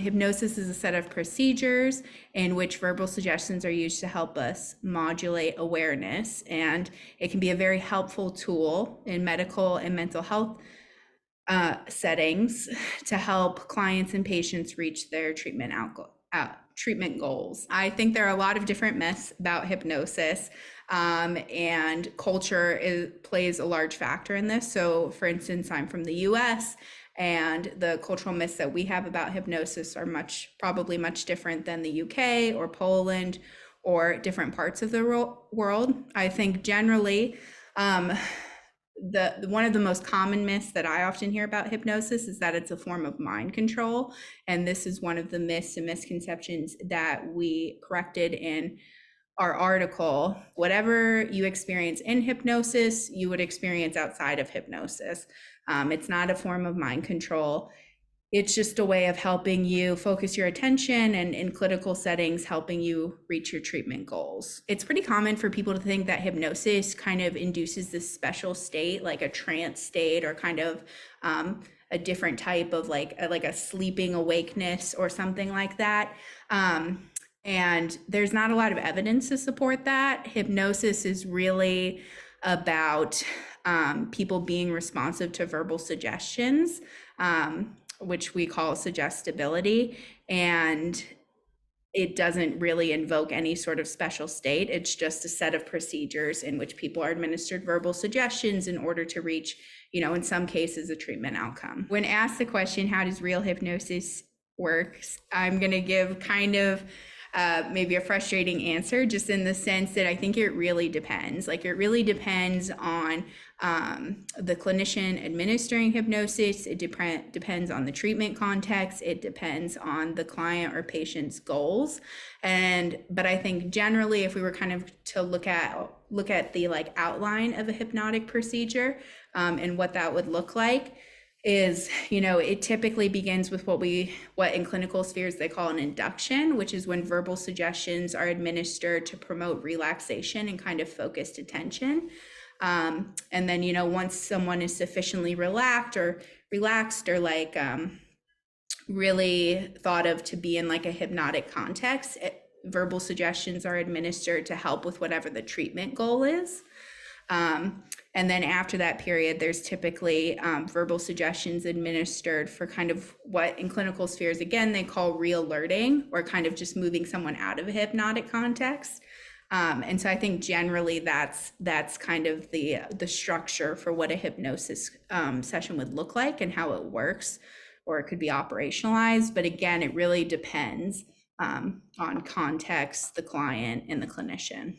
Hypnosis is a set of procedures in which verbal suggestions are used to help us modulate awareness, and it can be a very helpful tool in medical and mental health settings to help clients and patients reach their treatment goals. I think there are a lot of different myths about hypnosis, and culture plays a large factor in this. So, for instance, I'm from the US, and the cultural myths that we have about hypnosis are probably much different than the UK or Poland or different parts of the world. I think generally, one of the most common myths that I often hear about hypnosis is that it's a form of mind control. And this is one of the myths and misconceptions that we corrected in our article. Whatever you experience in hypnosis, you would experience outside of hypnosis. It's not a form of mind control. It's just a way of helping you focus your attention, and in clinical settings, helping you reach your treatment goals. It's pretty common for people to think that hypnosis kind of induces this special state, like a trance state, or kind of a different type of like a sleeping awakeness or something like that. And there's not a lot of evidence to support that. Hypnosis is really about people being responsive to verbal suggestions, which we call suggestibility, and it doesn't really invoke any sort of special state. It's just a set of procedures in which people are administered verbal suggestions in order to reach, in some cases, a treatment outcome. When asked the question, how does real hypnosis work, I'm going to give kind of maybe a frustrating answer, just in the sense that I think it really depends. Like, it really depends on the clinician administering hypnosis. It depends on the treatment context. It depends on the client or patient's goals. But I think generally, if we were kind of to look at the like outline of a hypnotic procedure, and what that would look like, is, it typically begins with what in clinical spheres they call an induction, which is when verbal suggestions are administered to promote relaxation and kind of focused attention. And then, once someone is sufficiently relaxed or like really thought of to be in like a hypnotic context, verbal suggestions are administered to help with whatever the treatment goal is. And then after that period, there's typically verbal suggestions administered for kind of what in clinical spheres, again, they call re-alerting, or kind of just moving someone out of a hypnotic context. And so I think generally that's kind of the structure for what a hypnosis session would look like and how it works, or it could be operationalized. But again, it really depends on context, the client, and the clinician.